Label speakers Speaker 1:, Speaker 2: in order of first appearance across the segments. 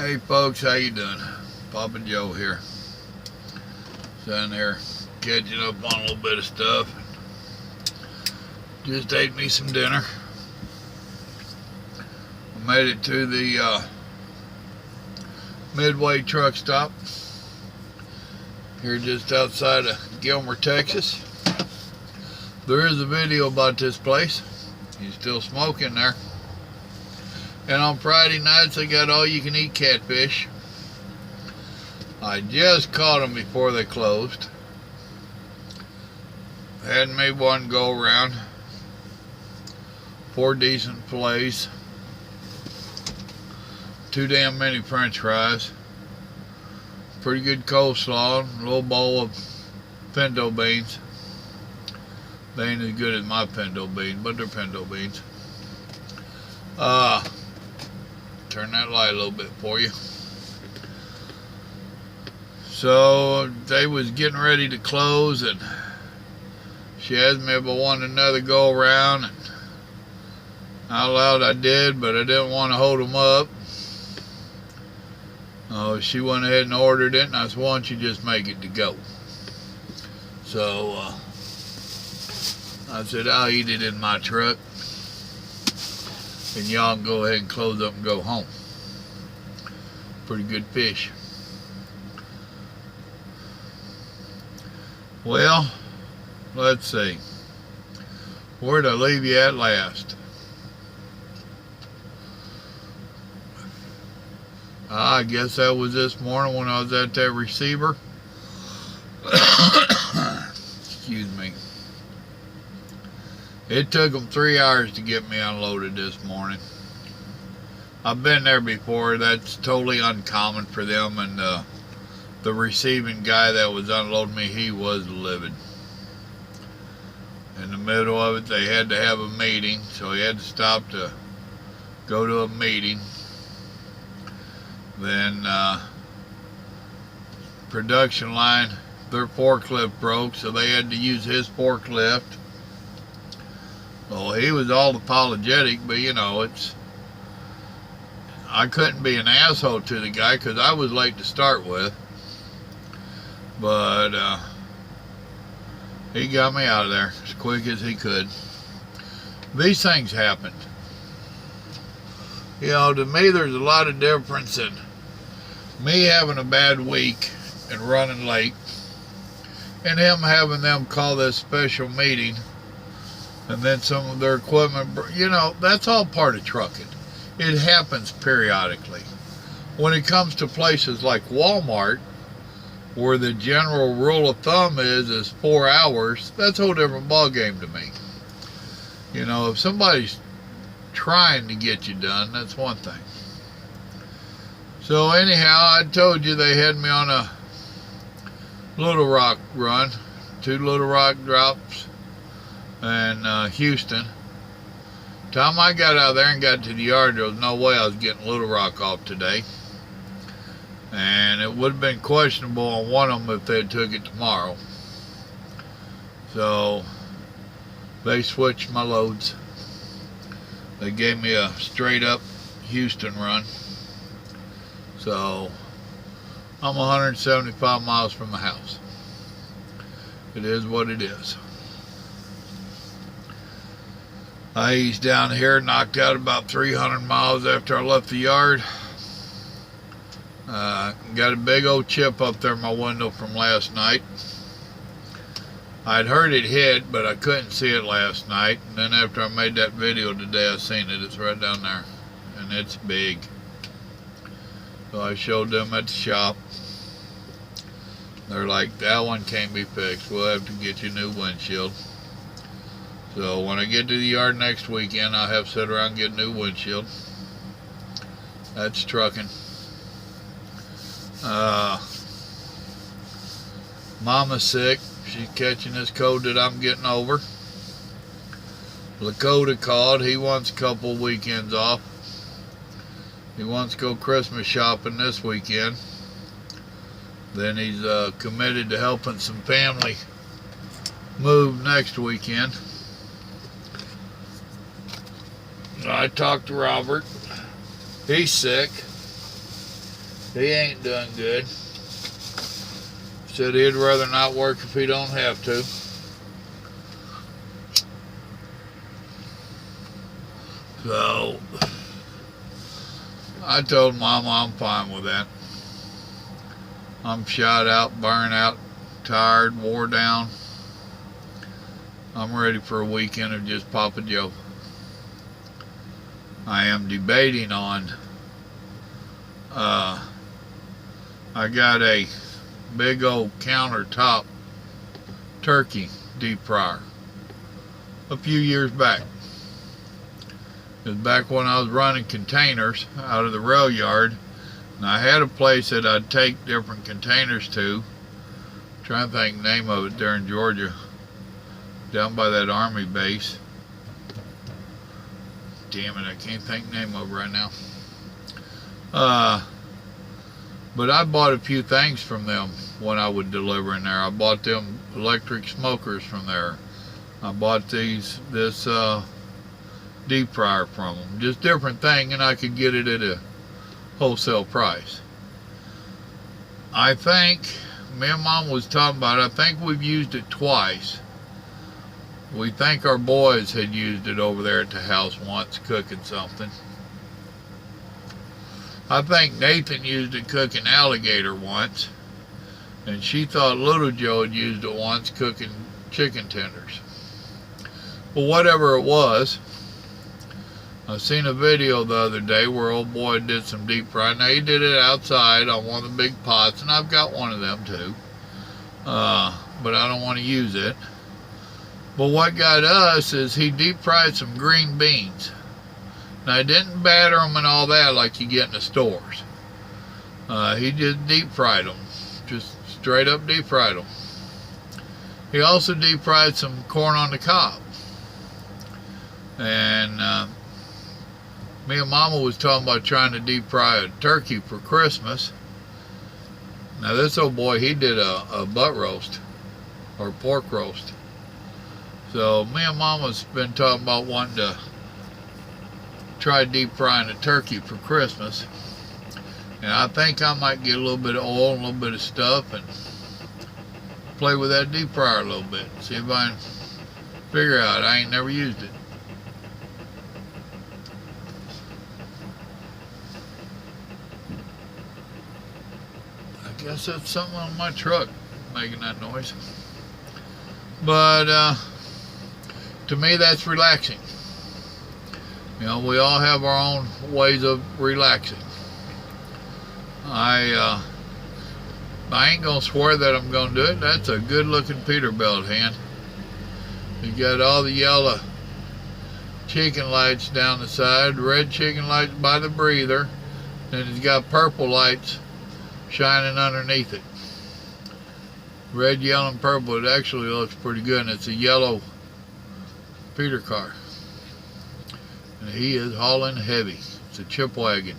Speaker 1: Hey folks, how you doing? Papa Joe here. Sitting there catching up on a little bit of stuff. Just ate me some dinner. I made it to the Midway truck stop here just outside of Gilmer, Texas. There is a video about this place. He's still smoking there. And on Friday nights, they got all-you-can-eat catfish. I just caught them before they closed. Had me one go around. 4 decent fillets. 2 damn many French fries. Pretty good coleslaw. A little bowl of pinto beans. They ain't as good as my pinto beans, but they're pinto beans. Turn that light a little bit for you. So they was getting ready to close, and she asked me if I wanted another go around, and out loud I did, but I didn't want to hold them up. She went ahead and ordered it, and I said, why don't you just make it to go? So I said, I'll eat it in my truck, and y'all can go ahead and close up and go home. Pretty good fish. Well, let's see. Where'd I leave you at last? I guess that was this morning when I was at that receiver. Excuse me. It took them 3 hours to get me unloaded this morning. I've been there before. That's totally uncommon for them, and the receiving guy that was unloading me, he was livid. In the middle of it, they had to have a meeting, so he had to stop to go to a meeting. Then production line, their forklift broke, so they had to use his forklift. Well, he was all apologetic, but you know, I couldn't be an asshole to the guy because I was late to start with. But he got me out of there as quick as he could. These things happen. You know, to me, there's a lot of difference in me having a bad week and running late, and him having them call this special meeting, and then some of their equipment, you know, that's all part of trucking. It happens periodically. When it comes to places like Walmart, where the general rule of thumb is 4 hours, that's a whole different ballgame to me. You know, if somebody's trying to get you done, that's one thing. So anyhow, I told you they had me on a Little Rock run, 2 Little Rock drops, and Houston. Time I got out of there and got to the yard, there was no way I was getting Little Rock off today. And it would have been questionable on one of them if they had took it tomorrow. So they switched my loads. They gave me a straight up Houston run. So I'm 175 miles from the house. It is what it is. I eased down here, knocked out about 300 miles after I left the yard. Got a big old chip up there in my window from last night. I'd heard it hit, but I couldn't see it last night. And then after I made that video today, I seen it. It's right down there. And it's big. So I showed them at the shop. They're like, that one can't be fixed. We'll have to get you a new windshield. So when I get to the yard next weekend, I'll have to sit around and get a new windshield. That's trucking. Mama's sick. She's catching this cold that I'm getting over. Lakota called. He wants a couple weekends off. He wants to go Christmas shopping this weekend. Then he's committed to helping some family move next weekend. I talked to Robert. He's sick. He ain't doing good. Said he'd rather not work if he don't have to. So I told Mama I'm fine with that. I'm shot out, burned out, tired, wore down. I'm ready for a weekend of just Papa Joe. I am debating on, I got a big old countertop turkey deep fryer a few years back. It was back when I was running containers out of the rail yard, and I had a place that I'd take different containers to. I'm trying to think the name of it there in Georgia, down by that army base. Damn it, I can't think the name of it right now. But I bought a few things from them when I would deliver in there. I bought them electric smokers from there. I bought this deep fryer from them. Just different thing, and I could get it at a wholesale price. I think, me and Mom was talking about it, I think we've used it twice. We think our boys had used it over there at the house once, cooking something. I think Nathan used it cooking alligator once, and she thought Little Joe had used it once cooking chicken tenders. But whatever it was, I seen a video the other day where old boy did some deep fry. Now he did it outside on one of the big pots, and I've got one of them too, but I don't want to use it. But what got us is he deep fried some green beans. Now, he didn't batter them and all that like you get in the stores. He just deep fried them. Just straight up deep fried them. He also deep fried some corn on the cob. And me and Mama was talking about trying to deep fry a turkey for Christmas. Now, this old boy, he did a butt roast or pork roast. So me and Mama's been talking about wanting to try deep frying a turkey for Christmas. And I think I might get a little bit of oil, a little bit of stuff, and play with that deep fryer a little bit. See if I can figure out. I ain't never used it. I guess that's something on my truck making that noise. But to me, that's relaxing. You know, we all have our own ways of relaxing. I ain't gonna swear that I'm gonna do it. That's a good looking Peterbilt hand. You got all the yellow chicken lights down the side, red chicken lights by the breather, and it's got purple lights shining underneath it. Red, yellow, and purple. It actually looks pretty good, and it's a yellow Peter car. And he is hauling heavy. It's a chip wagon.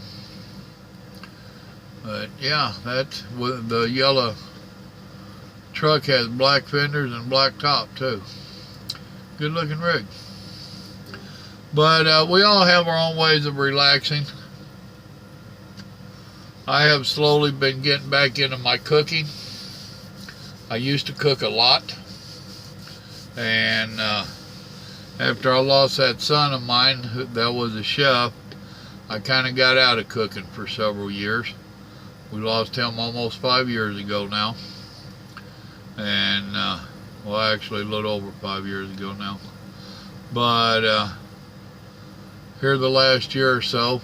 Speaker 1: But yeah, that's with the yellow truck has black fenders and black top too. Good looking rig. But we all have our own ways of relaxing. I have slowly been getting back into my cooking. I used to cook a lot, and after I lost that son of mine that was a chef, I kind of got out of cooking for several years. We lost him almost 5 years ago now, and well, actually a little over 5 years ago now. But here the last year or so,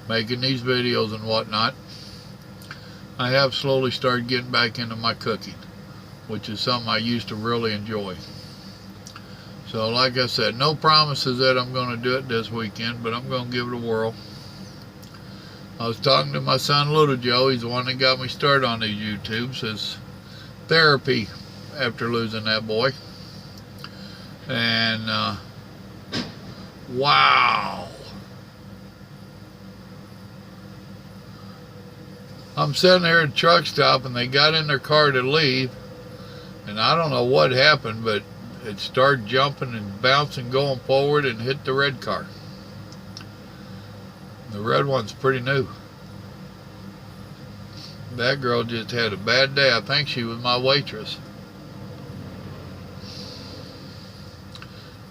Speaker 1: making these videos and whatnot, I have slowly started getting back into my cooking, which is something I used to really enjoy. So like I said, no promises that I'm going to do it this weekend, but I'm going to give it a whirl. I was talking to my son Little Joe. He's the one that got me started on these YouTubes. His therapy after losing that boy. And wow. I'm sitting there at a truck stop, and they got in their car to leave, and I don't know what happened, but it started jumping and bouncing, going forward, and hit the red car. The red one's pretty new. That girl just had a bad day. I think she was my waitress.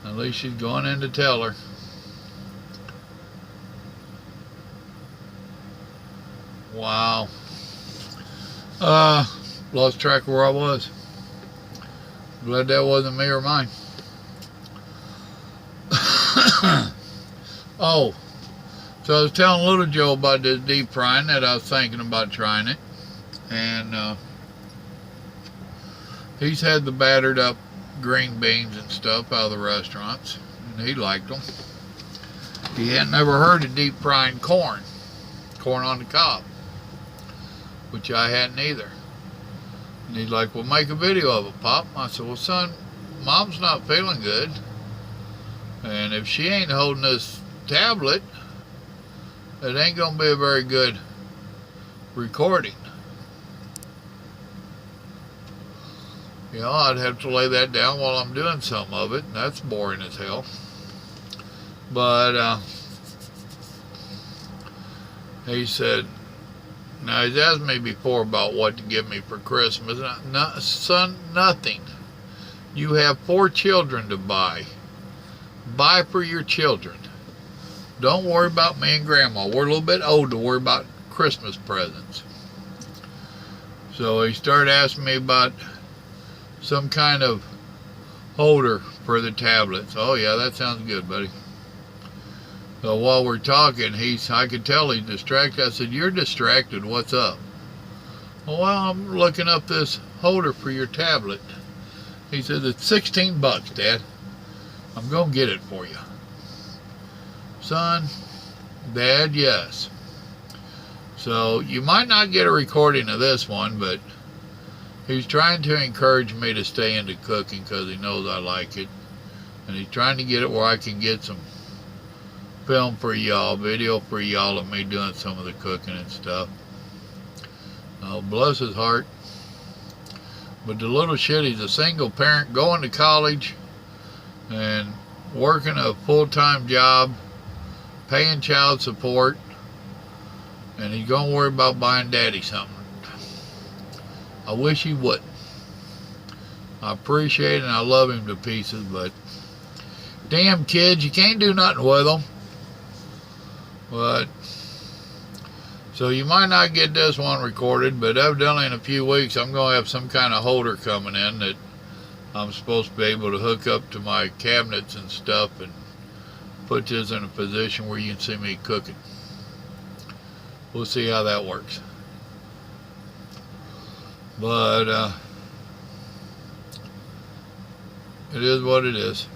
Speaker 1: At least she's going in to tell her. Wow. Lost track of where I was. Glad that wasn't me or mine. Oh, so I was telling Little Joe about this deep frying that I was thinking about trying it. And he's had the battered up green beans and stuff out of the restaurants, and he liked them. He had never heard of deep frying corn on the cob, which I hadn't either. And he's like, well, make a video of it, Pop. I said, well, son, Mom's not feeling good, and if she ain't holding this tablet, it ain't gonna be a very good recording. You know, I'd have to lay that down while I'm doing some of it, and that's boring as hell. But he said, now he's asked me before about what to give me for Christmas. No, son, nothing. You have 4 children to buy. Buy for your children. Don't worry about me and Grandma. We're a little bit old to worry about Christmas presents. So he started asking me about some kind of holder for the tablets. Oh yeah, that sounds good, buddy. So while we're talking, I could tell he's distracted. I said, you're distracted, what's up? Well, I'm looking up this holder for your tablet. He said, it's $16, Dad. I'm gonna get it for you. Son, Dad, yes. So you might not get a recording of this one, but he's trying to encourage me to stay into cooking because he knows I like it. And he's trying to get it where I can get some film for y'all, video for y'all of me doing some of the cooking and stuff. Oh, bless his heart. But the little shit, he's a single parent going to college and working a full-time job, paying child support, and he's gonna worry about buying Daddy something. I wish he wouldn't. I appreciate it and I love him to pieces, but damn kids, you can't do nothing with them. But so you might not get this one recorded, but evidently in a few weeks I'm going to have some kind of holder coming in that I'm supposed to be able to hook up to my cabinets and stuff and put this in a position where you can see me cooking. We'll see how that works. But it is what it is.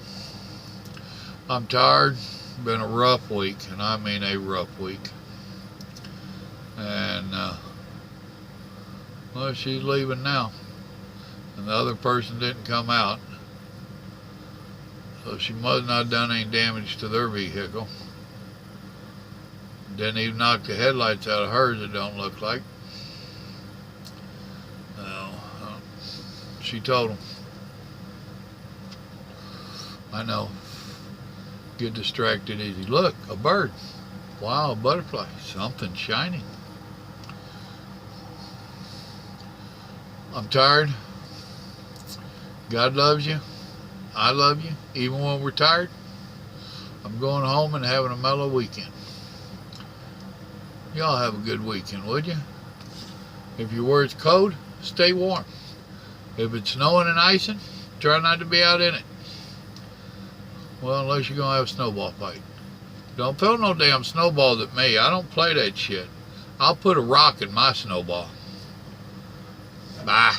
Speaker 1: I'm tired. Been a rough week, and I mean a rough week. And well, she's leaving now, and the other person didn't come out, so she must not have done any damage to their vehicle. Didn't even knock the headlights out of hers, it don't look like. She told him. I know. Get distracted easy. Look, a bird. Wow, a butterfly. Something shining. I'm tired. God loves you. I love you. Even when we're tired, I'm going home and having a mellow weekend. Y'all have a good weekend, would you? If your where it's cold, stay warm. If it's snowing and icing, try not to be out in it. Well, unless you're going to have a snowball fight. Don't throw no damn snowballs at me. I don't play that shit. I'll put a rock in my snowball. Bye.